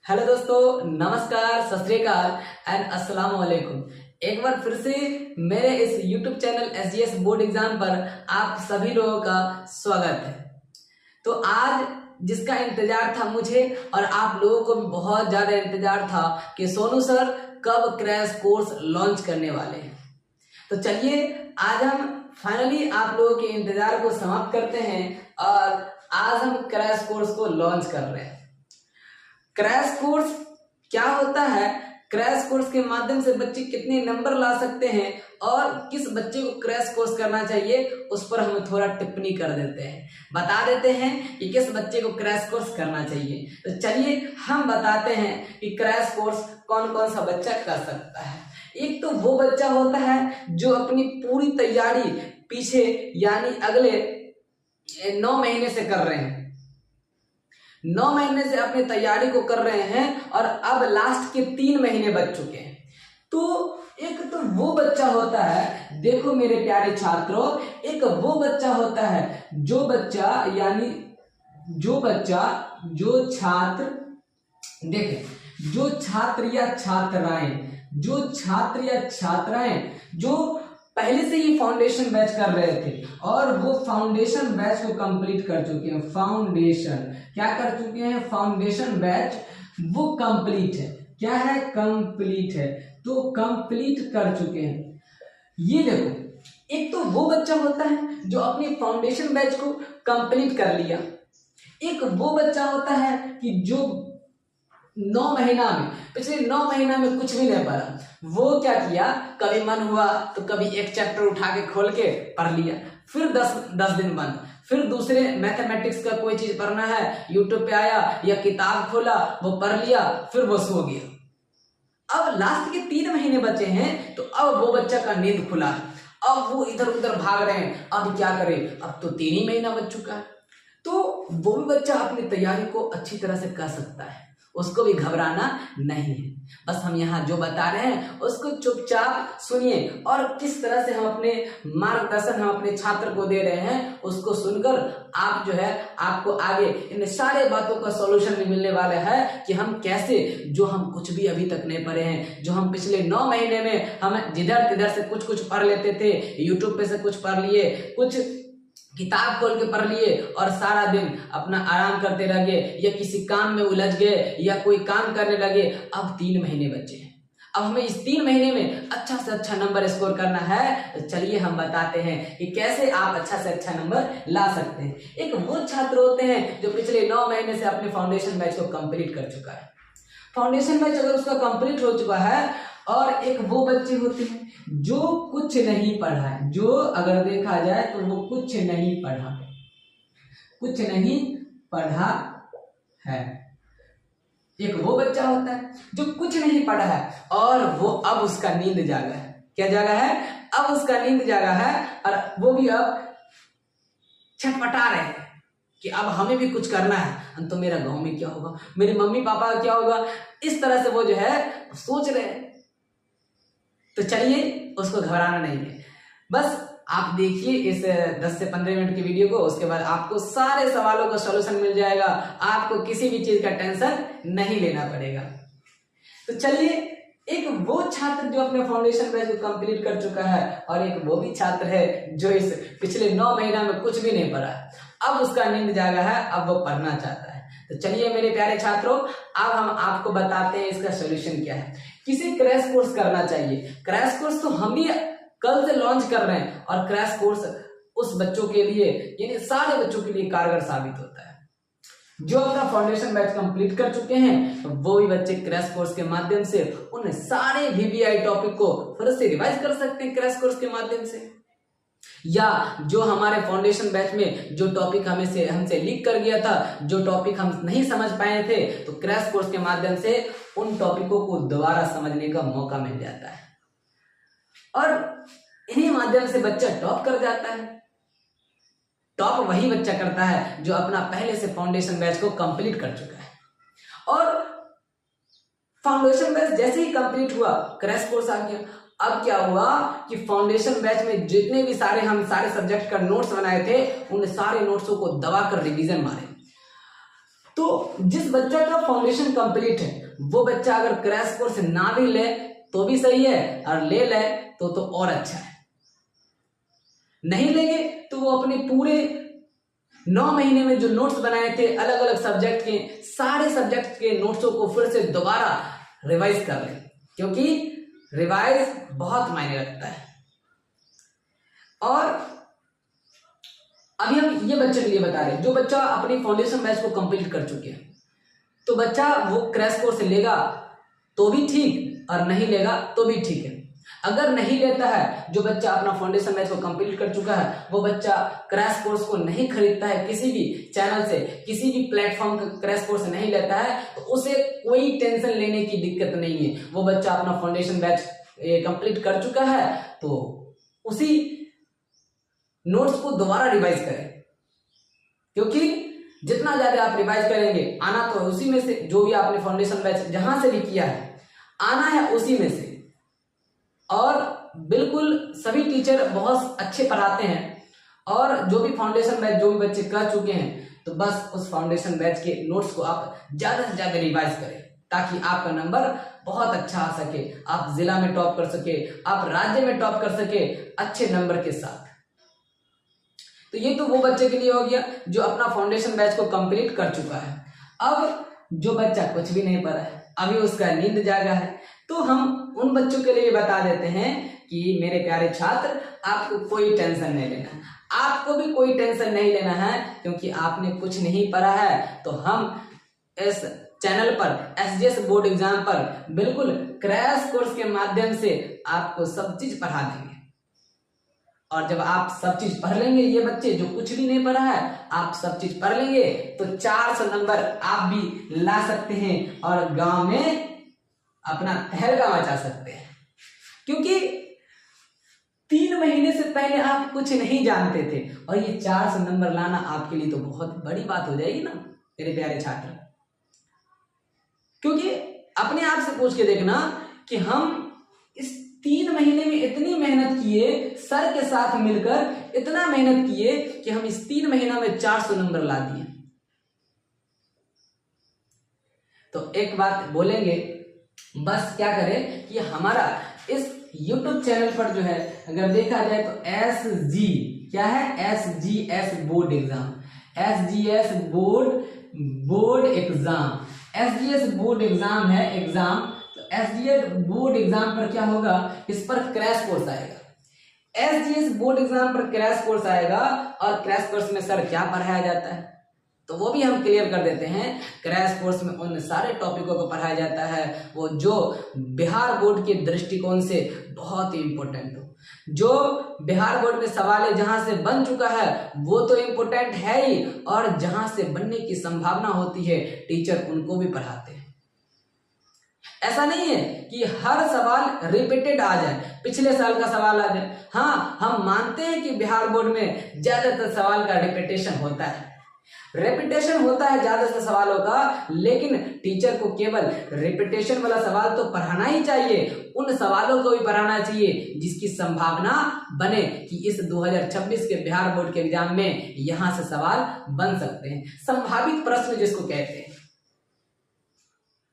Hello दोस्तों, नमस्कार, सत श्री अकाल एंड अस्सलाम वालेकुम। एक बार फिर से मेरे इस YouTube channel SGS board exam पर आप सभी लोगों का स्वागत है। तो आज जिसका इंतजार था मुझे और आप लोगों को भी बहुत ज़्यादा इंतजार था कि सोनू सर कब क्रैश कोर्स लॉन्च करने वाले हैं। तो चलिए आज हम फाइनली आप लोगों के इंतजार को समाप्त करते हैं और आज हम क्रैश कोर्स को लॉन्च कर रहे हैं। क्रैश कोर्स क्या होता है, क्रैश कोर्स के माध्यम से बच्चे कितने नंबर ला सकते हैं और किस बच्चे को क्रैश कोर्स करना चाहिए उस पर हम थोड़ा टिप्पणी कर देते हैं, बता देते हैं कि किस बच्चे को क्रैश कोर्स करना चाहिए। तो चलिए हम बताते हैं कि क्रैश कोर्स कौन कौन सा बच्चा कर सकता है। एक तो वो बच्चा होता है जो अपनी पूरी तैयारी पीछे यानी अगले 9 महीने से कर रहे हैं, 9 महीने से अपनी तैयारी को कर रहे हैं और अब लास्ट के 3 महीने बच चुके हैं। तो एक तो वो बच्चा होता है, देखो मेरे प्यारे छात्रों, एक वो बच्चा होता है जो बच्चा यानी जो छात्र देखें, जो छात्र या छात्राएं जो पहले से ही फाउंडेशन बैच कर रहे थे और वो फाउंडेशन बैच को कंप्लीट कर चुके हैं। फाउंडेशन बैच वो कंप्लीट है। क्या है? कंप्लीट है। तो कंप्लीट कर चुके हैं। ये देखो, एक तो वो बच्चा होता है जो अपनी फाउंडेशन बैच को कंप्लीट कर लिया। एक वो बच्चा होता है कि जो 9 महीना में, पिछले 9 महीना में कुछ भी नहीं पढ़ा। वो क्या किया, कभी मन हुआ तो कभी एक चैप्टर उठा के खोल के पढ़ लिया, फिर 10 दिन बंद, फिर दूसरे मैथमेटिक्स का कोई चीज पढ़ना है, यूट्यूब पे आया या किताब खोला, वो पढ़ लिया, फिर वो सो गया। अब लास्ट के 3 महीने बचे हैं तो अब वो बच्चा का नींद खुला है, अब वो इधर उधर भाग रहे हैं। अब क्या करे, अब तो 3 ही महीना बच चुका है। तो वो भी बच्चा अपनी तैयारी को अच्छी तरह से कर सकता है, उसको भी घबराना नहीं है। बस हम यहाँ जो बता रहे हैं उसको चुपचाप सुनिए और किस तरह से हम अपने मार्गदर्शन हम अपने छात्र को दे रहे हैं उसको सुनकर आप जो है आपको आगे इन सारे बातों का सॉल्यूशन भी मिलने वाला है कि हम कैसे, जो हम कुछ भी अभी तक नहीं पढ़े हैं, जो हम पिछले 9 महीने में हम जिधर तिधर से कुछ पढ़ लेते थे, यूट्यूब पे से कुछ पढ़ लिए, कुछ किताब खोल के पढ़ लिए और सारा दिन अपना आराम करते रह गए या किसी काम में उलझ गए या कोई काम करने लगे। अब 3 महीने बचे हैं, अब हमें इस 3 महीने में अच्छा से अच्छा नंबर स्कोर करना है। तो चलिए हम बताते हैं कि कैसे आप अच्छा से अच्छा नंबर ला सकते हैं। एक वो छात्र होते हैं जो पिछले 9 महीने से अपने फाउंडेशन बैच को कंप्लीट कर चुका है। फाउंडेशन बैच अगर उसका कंप्लीट हो चुका है, और एक वो बच्चे होते हैं जो कुछ नहीं पढ़ा है, जो अगर देखा जाए तो वो कुछ नहीं पढ़ा है। एक वो बच्चा होता है जो कुछ नहीं पढ़ा है और वो अब उसका नींद जागा है। क्या जागा है? अब उसका नींद जागा है और वो भी अब छटपटा रहे हैं कि अब हमें भी कुछ करना है, तो मेरा गांव में क्या होगा, मेरे मम्मी पापा का क्या होगा, इस तरह से वो जो है सोच रहे हैं। तो चलिए उसको घबराना नहीं है, बस आप देखिए इस 10 से 15 मिनट की वीडियो को, उसके बाद आपको सारे सवालों का सॉल्यूशन मिल जाएगा, आपको किसी भी चीज का टेंशन नहीं लेना पड़ेगा। तो चलिए, एक वो छात्र जो अपने फाउंडेशन बैच को कंप्लीट कर चुका है और एक वो भी छात्र है जो इस पिछले 9 महीना में कुछ भी नहीं पढ़ा, अब उसका नींद जागा है, अब वो पढ़ना चाहता है। तो चलिए मेरे प्यारे छात्रों, अब हम आपको बताते हैं इसका सॉल्यूशन क्या है। किसे क्रैश कोर्स करना चाहिए? क्रैश कोर्स तो हम भी कल से लॉन्च कर रहे हैं और क्रैश कोर्स उस बच्चों के लिए यानी सारे बच्चों के लिए कारगर साबित होता है जो अपना फाउंडेशन बैच कंप्लीट कर चुके हैं। तो वो भी बच्चे क्रैश कोर्स के माध्यम से उन सारे VBI टॉपिक को फिर से रिवाइज कर सकते हैं क्रैश कोर्स के माध्यम से, या जो हमारे फाउंडेशन बैच में जो टॉपिक हमसे लीक कर गया था, जो टॉपिक हम नहीं समझ पाए थे, तो क्रैश कोर्स के माध्यम से उन टॉपिकों को दोबारा समझने का मौका मिल जाता है और इन्हीं माध्यम से बच्चा टॉप कर जाता है। टॉप वही बच्चा करता है जो अपना पहले से फाउंडेशन बैच को कंप्लीट कर चुका है। और फाउंडेशन बैच जैसे ही कंप्लीट हुआ, क्रैश कोर्स आ गया। अब क्या हुआ कि फाउंडेशन बैच में जितने भी हम सारे सब्जेक्ट का नोट्स बनाए थे, उन सारे नोट्सों को दबाकर रिवीजन मारे। तो जिस बच्चा का फाउंडेशन कंप्लीट है वो बच्चा अगर क्रैश कोर्स ना भी ले तो भी सही है, और ले ले तो और अच्छा है। नहीं लेंगे तो वो अपने पूरे 9 महीने में जो नोट्स बनाए थे अलग अलग सब्जेक्ट के, सारे सब्जेक्ट के नोट्सों को फिर से दोबारा रिवाइज कर ले, क्योंकि रिवाइज बहुत मायने रखता है। और अभी हम ये बच्चे के लिए बता रहे हैं जो बच्चा अपनी फाउंडेशन बैच को कंप्लीट कर चुके हैं, तो बच्चा वो क्रैश कोर्स लेगा तो भी ठीक और नहीं लेगा तो भी ठीक है। अगर नहीं लेता है, जो बच्चा अपना फाउंडेशन बैच को कंप्लीट कर चुका है, वो बच्चा क्रैश कोर्स को नहीं खरीदता है, किसी भी चैनल से किसी भी प्लेटफॉर्म का क्रैश कोर्स नहीं लेता है, तो उसे कोई टेंशन लेने की दिक्कत नहीं है। वो बच्चा अपना फाउंडेशन बैच कंप्लीट कर चुका है तो उसी नोट्स को दोबारा रिवाइज करें, क्योंकि जितना ज्यादा आप रिवाइज करेंगे, आना तो उसी में से, जो भी आपने फाउंडेशन बैच जहां से भी किया है आना है उसी में से। और बिल्कुल सभी टीचर बहुत अच्छे पढ़ाते हैं, और जो भी फाउंडेशन बैच जो भी बच्चे कर चुके हैं, तो बस उस फाउंडेशन बैच के नोट्स को आप ज्यादा से ज्यादा रिवाइज करें, ताकि आपका नंबर बहुत अच्छा आ सके, आप जिला में टॉप कर सके, आप राज्य में टॉप कर सके अच्छे नंबर के साथ। तो ये तो वो बच्चे के लिए हो गया जो अपना फाउंडेशन बैच को कंप्लीट कर चुका है। अब जो बच्चा कुछ भी नहीं पढ़ा है, अभी उसका नींद जागा है, तो हम उन बच्चों के लिए बता देते हैं कि मेरे प्यारे छात्र, आपको कोई टेंशन नहीं लेना है, आपको भी कोई टेंशन नहीं लेना है, क्योंकि आपने कुछ नहीं पढ़ा है। तो हम इस चैनल पर एसजीएस बोर्ड एग्जाम पर बिल्कुल क्रैश कोर्स के माध्यम से आपको सब चीज पढ़ा देंगे। और जब आप सब चीज पढ़ लेंगे, ये बच्चे जो कुछ भी नहीं पढ़ा है, आप सब चीज पढ़ लेंगे, तो 400 नंबर आप भी ला सकते हैं और गांव में अपना तहलका मचा सकते हैं। क्योंकि 3 महीने से पहले आप कुछ नहीं जानते थे, और ये 400 नंबर लाना आपके लिए तो बहुत बड़ी बात हो जाएगी ना मेरे प्यारे छात्र। क्योंकि अपने आप से पूछ के देखना कि हम इस 3 महीने में इतनी मेहनत किए, सर के साथ मिलकर इतना मेहनत किए कि हम इस 3 महीना में 400 नंबर ला दिए। तो एक बात बोलेंगे, बस क्या करें कि हमारा इस YouTube चैनल पर जो है, अगर देखा जाए तो SG क्या है, SGS board exam, SGS board exam, SGS board exam है एग्जाम। तो SGS बोर्ड एग्जाम पर क्या होगा, इस पर क्रैश कोर्स आएगा। SGS बोर्ड एग्जाम पर क्रैश कोर्स आएगा, और क्रैश कोर्स में सर क्या पढ़ाया जाता है तो वो भी हम क्लियर कर देते हैं। क्रैश कोर्स में उन सारे टॉपिकों को पढ़ाया जाता है वो जो बिहार बोर्ड के दृष्टिकोण से बहुत ही इंपॉर्टेंट हो। जो बिहार बोर्ड में सवाल जहां से बन चुका है वो तो इंपॉर्टेंट है ही, और जहां से बनने की संभावना होती है टीचर उनको भी पढ़ाते हैं। ऐसा नहीं है कि हर सवाल रिपीटेड आ जाए, पिछले साल का सवाल आ जाए। हाँ, हम मानते हैं कि बिहार बोर्ड में ज्यादातर सवाल का रिपीटेशन होता है, ज्यादातर सवालों का, लेकिन टीचर को केवल रिपीटेशन वाला सवाल तो पढ़ाना ही चाहिए, उन सवालों को भी पढ़ाना चाहिए जिसकी संभावना बने कि इस 2026 के बिहार बोर्ड के एग्जाम में यहां से सवाल बन सकते हैं। संभावित प्रश्न जिसको कहते हैं,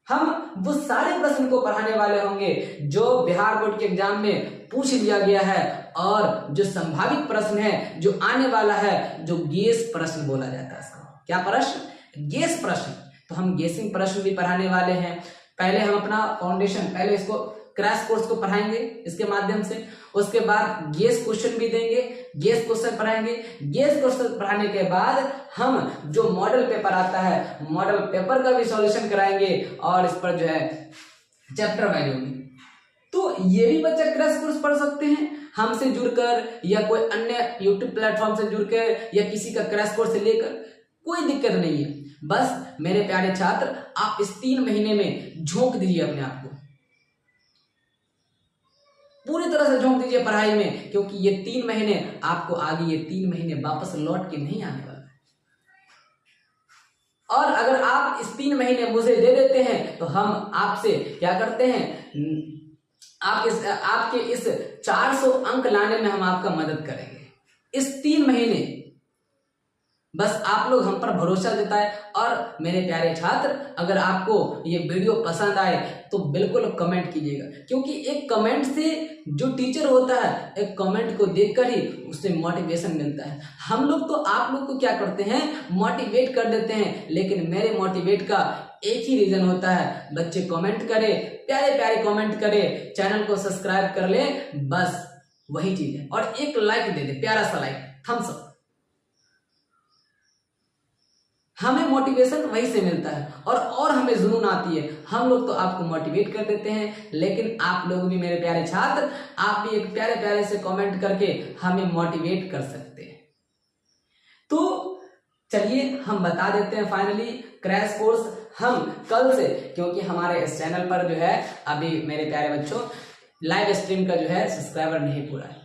हम वो सारे प्रश्न को पढ़ाने वाले होंगे जो बिहार बोर्ड के एग्जाम में पूछ लिया गया है, और जो संभावित प्रश्न है जो आने वाला है, जो गेस प्रश्न बोला जाता है। क्या प्रश्न? गेस प्रश्न। तो हम गेसिंग प्रश्न भी पढ़ाने वाले हैं। पहले हम अपना फाउंडेशन, पहले इसको क्रैश कोर्स को पढ़ाएंगे इसके माध्यम से, उसके बाद गेस क्वेश्चन भी देंगे, गेस क्वेश्चन पढ़ाएंगे। गेस क्वेश्चन पढ़ाने के बाद हम जो मॉडल पेपर आता है, मॉडल पेपर का भी सॉल्यूशन कराएंगे, और इस पर जो है चैप्टर वाइज होगी। तो ये भी बच्चा क्रैश कोर्स पढ़ सकते हैं हमसे जुड़कर, या कोई अन्य यूट्यूब प्लेटफॉर्म से जुड़कर, या किसी का क्रैश कोर्स लेकर, कोई दिक्कत नहीं है। बस मेरे प्यारे छात्र, आप इस 3 महीने में झोंक दीजिए अपने आप को, पूरी तरह से झोंक दीजिए पढ़ाई में, क्योंकि ये 3 महीने आपको आगे, ये 3 महीने वापस लौट के नहीं आने वाला। और अगर आप इस 3 महीने मुझे दे देते हैं तो हम आपसे क्या करते हैं, आपके इस 400 अंक लाने में हम आपका मदद करेंगे। इस 3 महीने बस आप लोग हम पर भरोसा जताएं। और मेरे प्यारे छात्र, अगर आपको ये वीडियो पसंद आए तो बिल्कुल कमेंट कीजिएगा, क्योंकि एक कमेंट से जो टीचर होता है, एक कमेंट को देखकर ही उससे मोटिवेशन मिलता है। हम लोग तो आप लोग को क्या करते हैं, मोटिवेट कर देते हैं, लेकिन मेरे मोटिवेट का एक ही रीजन होता है, बच्चे कमेंट करें, प्यारे प्यारे कमेंट करें, चैनल को सब्सक्राइब कर ले, बस वही चीज है। और एक लाइक दे दे, प्यारा सा लाइक, थम्स अप। हमें मोटिवेशन वहीं से मिलता है और हमें जुनून आती है। हम लोग तो आपको मोटिवेट कर देते हैं, लेकिन आप लोग भी मेरे प्यारे छात्र, आप भी एक प्यारे प्यारे से कमेंट करके हमें मोटिवेट कर सकते हैं। तो चलिए हम बता देते हैं फाइनली क्रैश कोर्स हम कल से, क्योंकि हमारे इस चैनल पर जो है अभी मेरे प्यारे बच्चों लाइव स्ट्रीम का जो है सब्सक्राइबर नहीं पूरा है,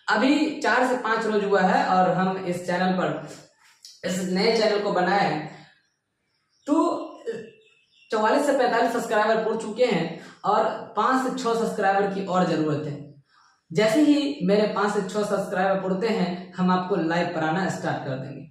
अभी 4 से 5 रोज हुआ है और हम इस चैनल पर इस नए चैनल को बनाया है तो 44 से 45 सब्सक्राइबर पूर चुके हैं और 5 से 6 सब्सक्राइबर की और जरूरत है। जैसे ही मेरे 5 से 6 सब्सक्राइबर पूरते हैं, हम आपको लाइव पढ़ाना स्टार्ट कर देंगे।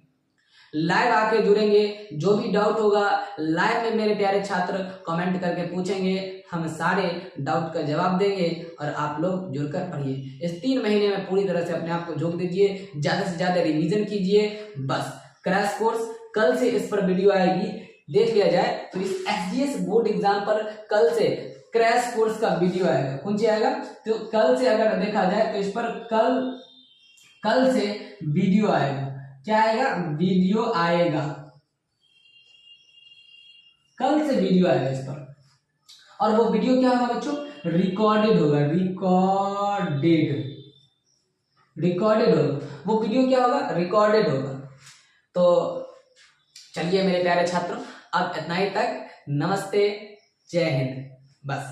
लाइव आके जुड़ेंगे, जो भी डाउट होगा लाइव में मेरे प्यारे छात्र कमेंट करके पूछेंगे, हम सारे डाउट का जवाब देंगे और आप लोग जुड़कर पढ़िए। इस 3 महीने में पूरी तरह से अपने आप को झोंक दीजिए, ज्यादा से ज्यादा रिवीजन कीजिए। बस क्रैश कोर्स कल से इस पर वीडियो आएगी, देख लिया जाए तो इस एसडीएस बोर्ड एग्जाम पर कल से क्रैश कोर्स का वीडियो आएगा। कौन सी आएगा, तो कल से अगर देखा जाए तो इस पर कल से वीडियो आएगा। क्या आएगा, वीडियो आएगा, कल से वीडियो आएगा इस पर। और वो वीडियो क्या होगा बच्चों, रिकॉर्डेड होगा, रिकॉर्डेड होगा। वो वीडियो क्या होगा, रिकॉर्डेड होगा। तो चलिए मेरे प्यारे छात्रों, अब इतना ही तक। नमस्ते, जय हिंद, बस।